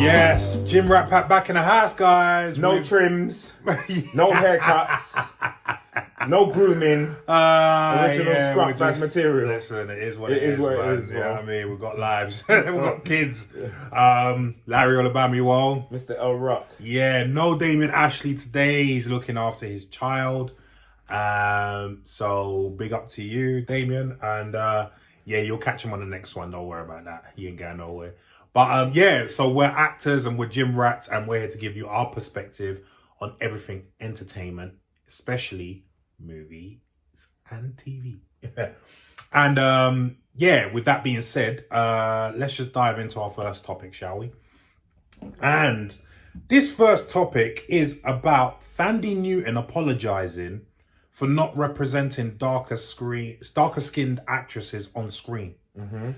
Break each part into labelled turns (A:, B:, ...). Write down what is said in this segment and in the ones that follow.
A: Yes, Gym Rat Pack back in the house, guys.
B: No trims, no haircuts, no grooming. Original scrap bag material.
A: Listen, it is what it is. You know what I mean? We've got lives. We've got kids. Larry Olabami Wall.
B: Mr. L Rock.
A: Yeah, no Damien Ashley today. He's looking after his child. So big up to you, Damien. And yeah, you'll catch him on the next one. Don't worry about that. He ain't going nowhere. But yeah, so we're actors and we're gym rats and we're here to give you our perspective on everything entertainment, especially movies and TV. And yeah, with that being said, let's just dive into our first topic, shall we? And this first topic is about Thandie Newton apologizing for not representing darker-skinned actresses on screen. Mm-hmm.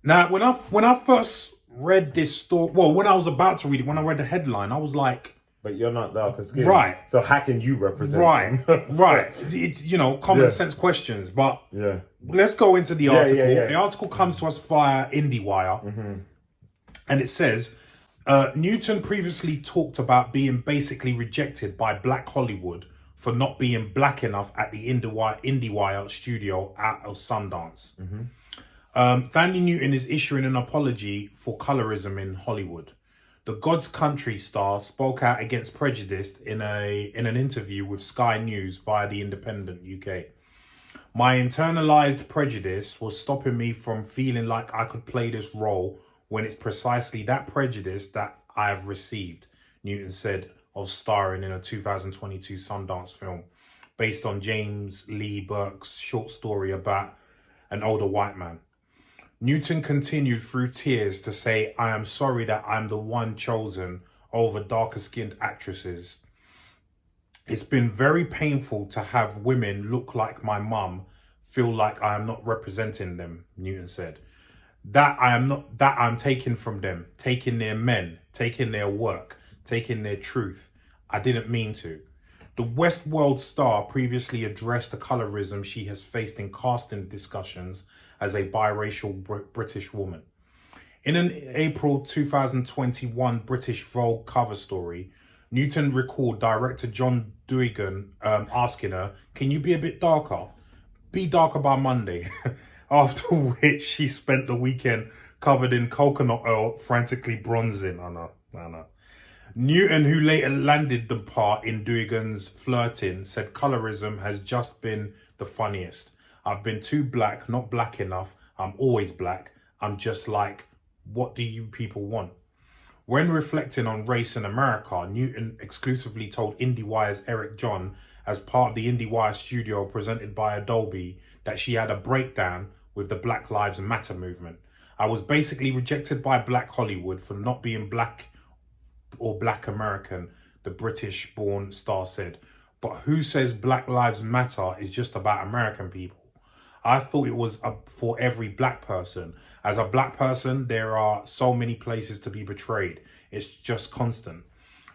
A: Now, when I first read this story, well, when I was about to read it, when I read the headline, I was like,
B: but you're not darker skinned.
A: Right.
B: So how can you represent
A: them? Right. It's, common sense questions. But let's go into the article. The article comes to us via IndieWire. Mm-hmm. And it says, Newton previously talked about being basically rejected by Black Hollywood for not being black enough at the IndieWire studio out of Sundance. Mm-hmm. Thandie Newton is issuing an apology for colorism in Hollywood. The God's Country star spoke out against prejudice in an interview with Sky News via The Independent UK. My internalized prejudice was stopping me from feeling like I could play this role when it's precisely that prejudice that I have received, Newton said of starring in a 2022 Sundance film based on James Lee Burke's short story about an older white man. Newton continued through tears to say, I am sorry that I'm the one chosen over darker-skinned actresses. It's been very painful to have women look like my mum feel like I am not representing them, Newton said. That I'm taking from them, taking their men, taking their work, taking their truth. I didn't mean to. The Westworld star previously addressed the colorism she has faced in casting discussions as a biracial British woman. In an April 2021 British Vogue cover story, Newton recalled director John Duigan asking her, can you be a bit darker? Be darker by Monday. After which she spent the weekend covered in coconut oil, frantically bronzing. I know. Newton, who later landed the part in Duigan's Flirting, said colorism has just been the funniest. I've been too black, not black enough. I'm always black. I'm just like, what do you people want? When reflecting on race in America, Newton exclusively told IndieWire's Eric John, as part of the IndieWire studio presented by Adobe, that she had a breakdown with the Black Lives Matter movement. I was basically rejected by Black Hollywood for not being black or Black American, the British-born star said. But who says Black Lives Matter is just about American people? I thought it was for every black person. As a black person, there are so many places to be betrayed. It's just constant.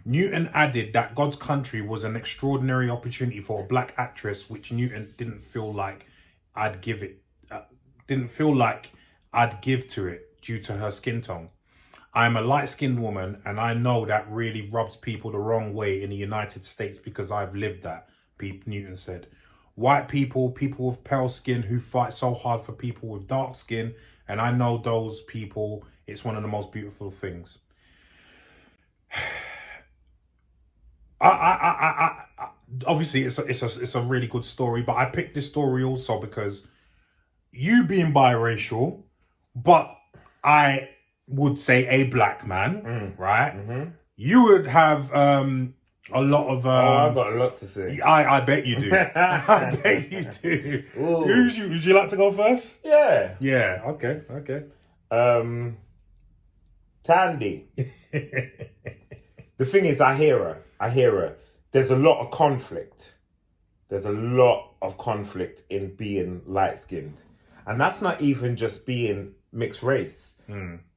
A: Newton added that God's Country was an extraordinary opportunity for a black actress, which Newton didn't feel like I'd give to it due to her skin tone. I'm a light-skinned woman, and I know that really rubs people the wrong way in the United States because I've lived that, Newton said. White people, people with pale skin who fight so hard for people with dark skin, and I know those people, it's one of the most beautiful things. Obviously, it's a really good story, but I picked this story also because you being biracial, but I would say a black man, right? Mm-hmm. You would have a lot of...
B: I've got a lot to say.
A: I bet you do. I bet you do. Would you like to go first?
B: Yeah.
A: Yeah, okay.
B: Thandie. The thing is, I hear her. There's a lot of conflict. In being light-skinned. And that's not even just being mixed race.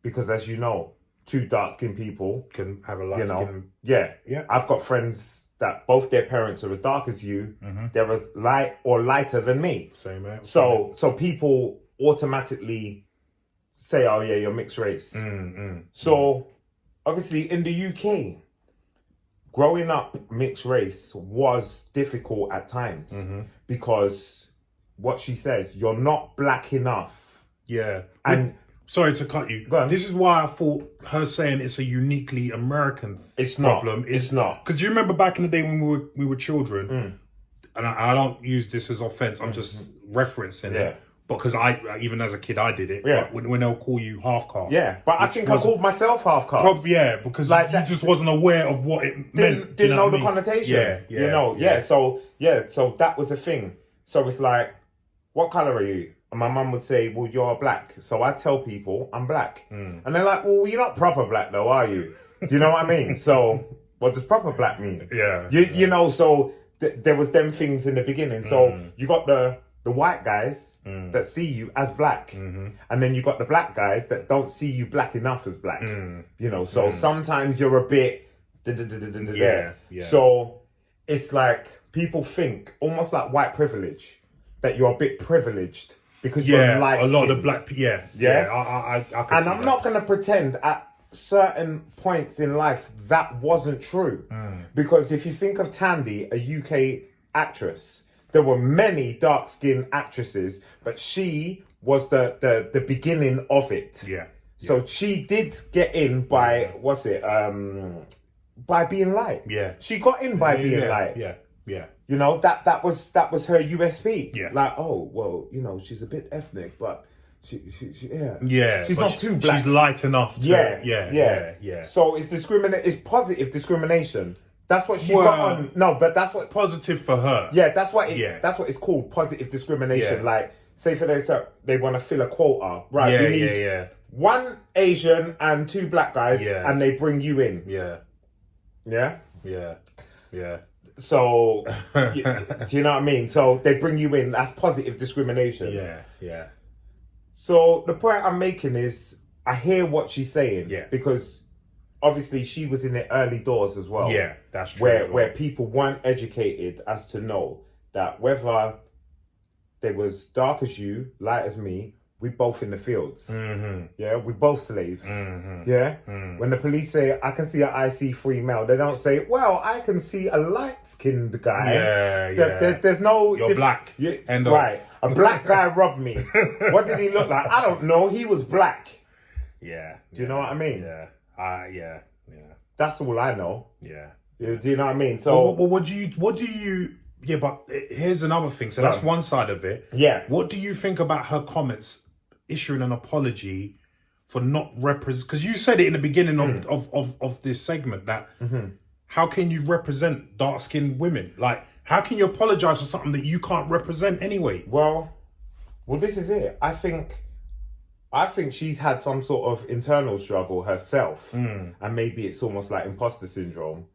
B: Because as you know, two dark-skinned people
A: can have a light skin.
B: Yeah. I've got friends that both their parents are as dark as you. Mm-hmm. They're as light or lighter than me.
A: Same, mate.
B: So people automatically say, oh yeah, you're mixed race. So obviously in the UK, growing up mixed race was difficult at times because what she says, you're not black enough.
A: Yeah.
B: And
A: sorry to cut you. This is why I thought her saying it's a uniquely American problem.
B: It's not.
A: Because do you remember back in the day when we were children, and I don't use this as offense, I'm just referencing it. Because I, even as a kid, I did it.
B: Yeah.
A: When they'll call you half caste.
B: Yeah, but I think I called myself half caste.
A: Yeah, because like you just wasn't aware of what it meant.
B: Didn't know the connotation. Yeah. So that was a thing. So it's like, what colour are you? And my mum would say, well, you're black. So I tell people I'm black. And they're like, well, you're not proper black though, are you? Do you know what I mean? So what does proper black mean? You know, so there was them things in the beginning. So you got the white guys that see you as black. And then you got the black guys that don't see you black enough as black. You know, so sometimes you're a bit... So it's like people think, almost like white privilege, that you're a bit privileged because you're light skinned.
A: A lot of the black... I
B: and I'm not going to pretend at certain points in life that wasn't true. Because if you think of Thandie, a UK actress... There were many dark-skinned actresses, but she was the beginning of it. So she did get in by, by being light. She got in by being light. You know, that was her USP. Like, oh, well, you know, she's a bit ethnic, but she's not too black.
A: She's light enough to...
B: So it's positive discrimination. That's what she got on. No, but that's what
A: positive for her.
B: Yeah, that's what it's called, positive discrimination. Like, say for they want to fill a quota, right? We need one Asian and 2 black guys, and they bring you in. So, do you know what I mean? So they bring you in. That's positive discrimination. So the point I'm making is, I hear what she's saying. Because obviously she was in the early doors as well.
A: That's true.
B: Where people weren't educated as to know that whether they was dark as you, light as me, we both in the fields. We both slaves. When the police say, I can see an IC3 male, they don't say, well, I can see a light-skinned guy. There's no...
A: You're black.
B: Right. A black guy robbed me. What did he look like? I don't know. He was black. Do you know what I mean? That's all I know. Do you know what I mean? So,
A: what do you? Yeah, but here's another thing. So that's one side of it. What do you think about her comments issuing an apology for not represent? Because you said it in the beginning of this segment that how can you represent dark-skinned women? Like, how can you apologize for something that you can't represent anyway?
B: Well, this is it. I think she's had some sort of internal struggle herself, and maybe it's almost like imposter syndrome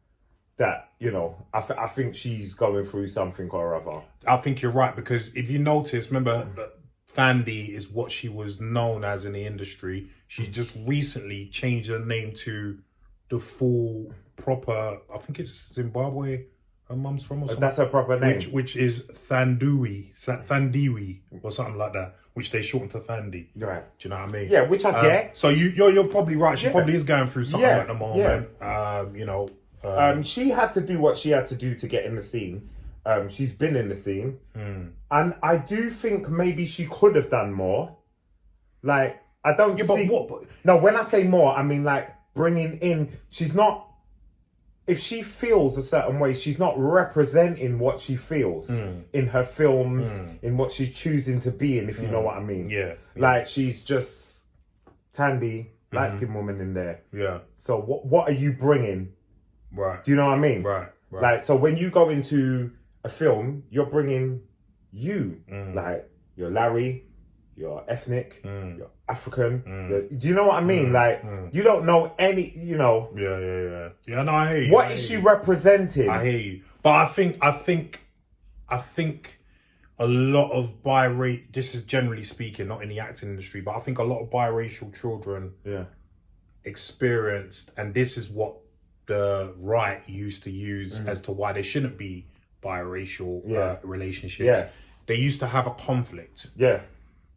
B: that, you know, I think she's going through something or other.
A: I think you're right, because if you notice, remember, Thandie is what she was known as in the industry. She just recently changed her name to the full proper, I think it's Zimbabwe, her mum's from, or something.
B: That's her proper name.
A: Which is Thandiwe, or something like that, which they shortened to Thandie.
B: Right.
A: Do you know what I mean?
B: Yeah, which I get.
A: So you're probably right. She probably is going through something at the moment. You know.
B: She had to do what she had to do to get in the scene. She's been in the scene. And I do think maybe she could have done more. Like, I don't see... But no, when I say more, I mean, like, bringing in... She's not... If she feels a certain way, she's not representing what she feels in her films, in what she's choosing to be in, if you know what I mean. Like, she's just Thandie, light-skinned woman in there. So what are you bringing?
A: Right.
B: Do you know what I mean?
A: Right.
B: Like, so when you go into a film, you're bringing you. Like, you're Larry, you're ethnic, you're African. Do you know what I mean? Like, you don't know any, you know.
A: Yeah, no, I hear you.
B: What is she representing?
A: I hear you. But I think a lot of biracial, this is generally speaking, not in the acting industry, but I think a lot of biracial children experienced, and this is what the right used to use as to why they shouldn't be biracial relationships. They used to have a conflict.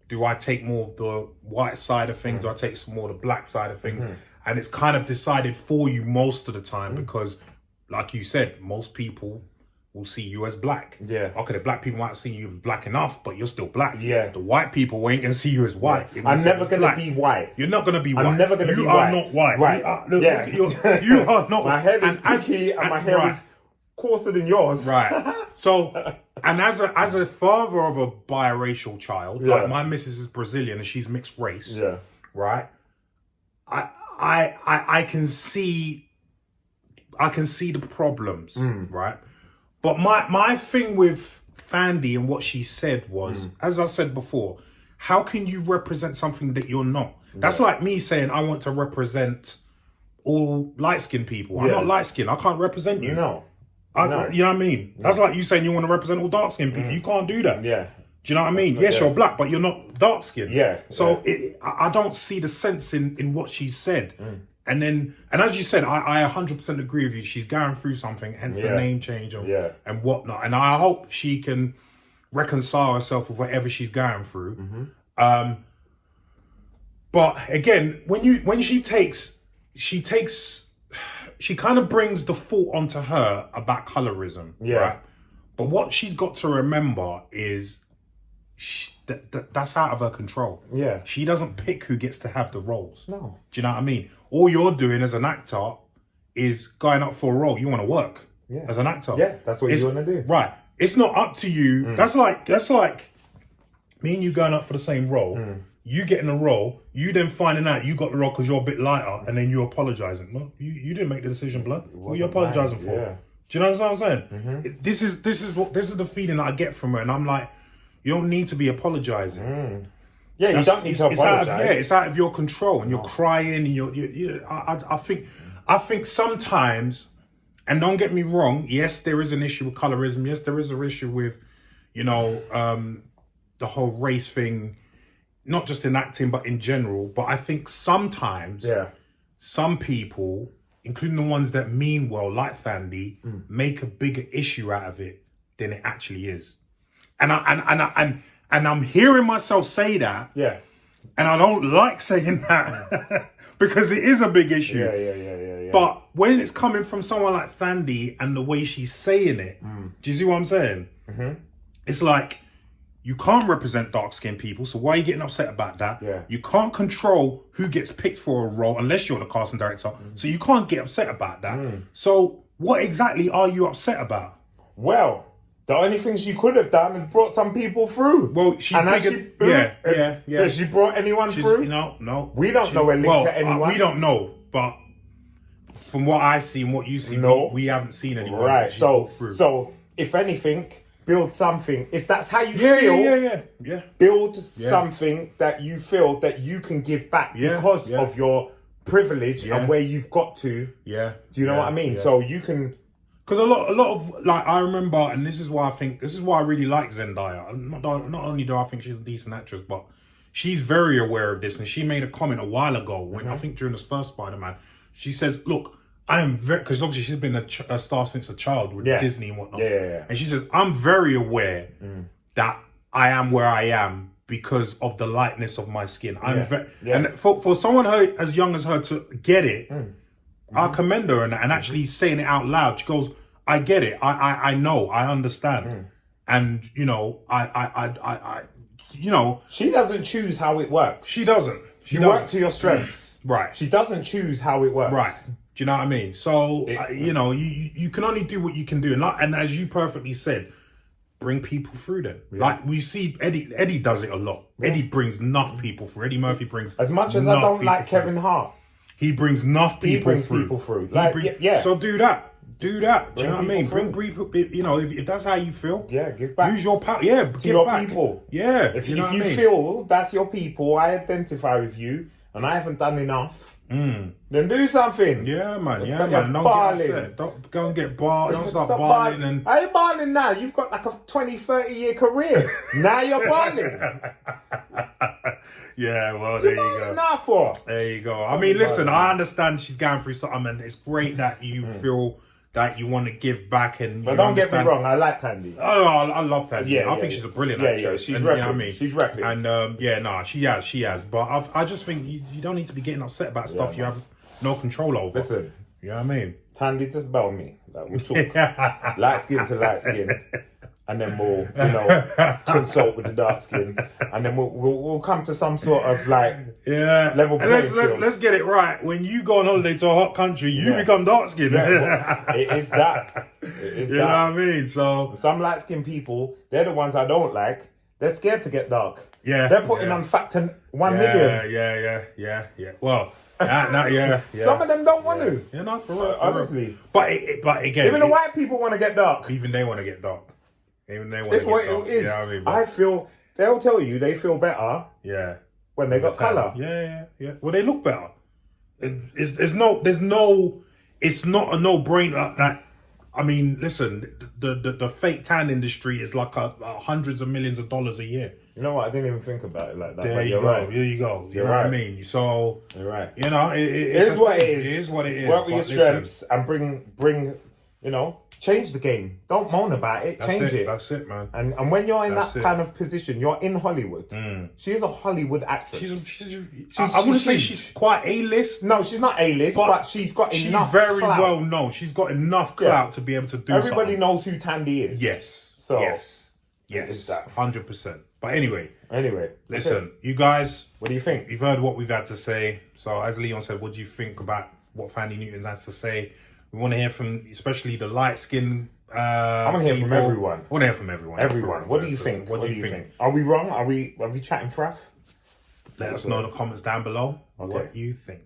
A: Do I take more of the white side of things? Do I take some more of the black side of things? and it's kind of decided for you most of the time because, like you said, most people will see you as black.
B: Yeah.
A: Okay, the black people might see you as black enough, but you're still black.
B: Yeah.
A: The white people ain't gonna see you as white.
B: Yeah. I'm never gonna be white.
A: You're not gonna be white.
B: I'm never gonna be white.
A: You are not white.
B: Right.
A: You are not.
B: My hair is pitchy and my hair is coarser than yours.
A: Right. So, and as a father of a biracial child, like my missus is Brazilian and she's mixed race.
B: Yeah.
A: Right. I can see the problems, right? But my thing with Thandie and what she said was, as I said before, how can you represent something that you're not? That's like me saying I want to represent all light-skinned people. I'm not light-skinned. I can't represent you.
B: No.
A: You know what I mean? That's like you saying you want to represent all dark-skinned people. You can't do that.
B: Yeah.
A: Do you know what I mean? Yes, you're black, but you're not dark-skinned.
B: Yeah.
A: So I don't see the sense in what she said. And as you said, I 100% agree with you. She's going through something, hence the name change and whatnot. And I hope she can reconcile herself with whatever she's going through. But again, when she kind of brings the fault onto her about colorism. Yeah. Right? But what she's got to remember is that's out of her control. Yeah. She doesn't pick who gets to have the roles. No. Do you know what I mean? All you're doing as an actor is going up for a role. You want to work as an actor.
B: Yeah, that's what you want to do.
A: Right. It's not up to you. That's like me and you going up for the same role. You getting a role, you then finding out you got the role because you're a bit lighter, and then you apologising. Well, you didn't make the decision, blood. What are you apologising for? Yeah. Do you know what I'm saying? This is the feeling that I get from her, and I'm like, you don't need to be apologising.
B: Yeah, you don't need to apologise.
A: It's out of your control, and you're crying, and I think sometimes, and don't get me wrong, yes, there is an issue with colorism. Yes, there is an issue with, the whole race thing. Not just in acting, but in general. But I think sometimes some people, including the ones that mean well, like Thandie, make a bigger issue out of it than it actually is. And I'm hearing myself say that. Yeah. And I don't like saying that because it is a big issue. Yeah. But when it's coming from someone like Thandie and the way she's saying it, do you see what I'm saying? It's like, you can't represent dark-skinned people, so why are you getting upset about that? Yeah. You can't control who gets picked for a role unless you're the casting director, so you can't get upset about that. So what exactly are you upset about?
B: Well, the only thing she could have done is brought some people through. Well, she's has she brought anyone through?
A: No.
B: We don't know a link to anyone.
A: We don't know, but from what I see and what you see, we haven't seen anyone.
B: Right. So if anything, build something. If that's how you feel, build something that you feel that you can give back because of your privilege and where you've got to. Yeah. Do you know what I mean? Yeah. So you can.
A: Because a lot of I remember, and this is why I really like Zendaya. Not only do I think she's a decent actress, but she's very aware of this, and she made a comment a while ago when I think during this first Spider-Man, she says, "Look, I am very," because obviously she's been a star since a child with Disney and whatnot. And she says, "I'm very aware that I am where I am because of the lightness of my skin." And for someone as young as her to get it, I commend her and actually saying it out loud. She goes, "I get it. I know. I understand." And
B: she doesn't choose how it works.
A: She doesn't.
B: You work to your strengths.
A: Right.
B: She doesn't choose how it works.
A: Right. Do you know what I mean? So, you can only do what you can do. And as you perfectly said, bring people through them. Yeah. Like we see Eddie does it a lot. Yeah. Eddie brings enough people through. Eddie Murphy brings
B: as much as I don't like Kevin Hart.
A: He brings enough people through.
B: People through.
A: So do that. Do that. Do you know what I mean? Bring people. If that's how you feel.
B: Yeah, give back.
A: Use your power. Yeah,
B: to your people.
A: Yeah.
B: If you feel that's your people, I identify with you, and I haven't done enough. Then do something.
A: Yeah, man. Don't get upset. Don't go and get barred. Don't start barling.
B: I ain't barling now. You've got like a 20, 30-year career. Now you're barling.
A: Yeah, well, there you go.
B: Now for?
A: There you go. I mean, listen, I understand she's going through something, and it's great that you feel that you want to give back.
B: But don't get me wrong, I like Thandie.
A: Oh, I love Thandie. Yeah, I think she's a brilliant actress.
B: Yeah, she's repping. You know what I mean? She's repping.
A: And she has. But I just think you don't need to be getting upset about stuff you no control over.
B: Listen,
A: you know what I mean?
B: Thandie, just bell me. Like, we'll talk light skin to light skin, and then we'll, consult with the dark skin, and then we'll come to some sort of like level playing field.
A: Let's get it right. When you go on holiday to a hot country, you become dark skinned.
B: It is that.
A: You know what I mean? So
B: some light skinned people, they're the ones I don't like. They're scared to get dark.
A: Yeah,
B: they're putting on factor 1 million.
A: Yeah. Well. Yeah.
B: Some of them don't want to.
A: Yeah, no, for real.
B: Honestly.
A: But again,
B: even the white people want to get dark.
A: Even they want to get dark. Even they want to
B: It's
A: get
B: what
A: dark.
B: it is.
A: You know what I mean?
B: I feel they'll tell you they feel better.
A: Yeah.
B: When they got colour.
A: Yeah. Well, they look better. It's not a no-brainer that. I mean, listen, the fake tan industry is like hundreds of millions of dollars a year.
B: You know what? I didn't even think about it like that.
A: There you go. Right. There you go. You know
B: right.
A: what I mean? So
B: you're right.
A: You know, it
B: is what it is.
A: It is what it is.
B: Work with your strengths and bring. Change the game. Don't moan about it. Change it.
A: That's it, man.
B: And when you're in that kind of position, you're in Hollywood. She is a Hollywood actress.
A: I wouldn't say she's quite A-list.
B: No, she's not A-list, but she's got enough. She's very
A: clout. Well known. She's got enough clout to be able to do.
B: Everybody knows who Thandie is.
A: Yes.
B: So
A: yes, 100%. But anyway, listen, you guys,
B: what do you think?
A: You've heard what we've had to say. So as Leon said, what do you think about what Thandie Newton has to say? We want to hear from, especially the light skin.
B: I want to hear from everyone.
A: I want to hear from everyone.
B: Everyone. What do you think? What do you think? Are we wrong? Are we chatting fraff?
A: Let us know in the comments down below what you think.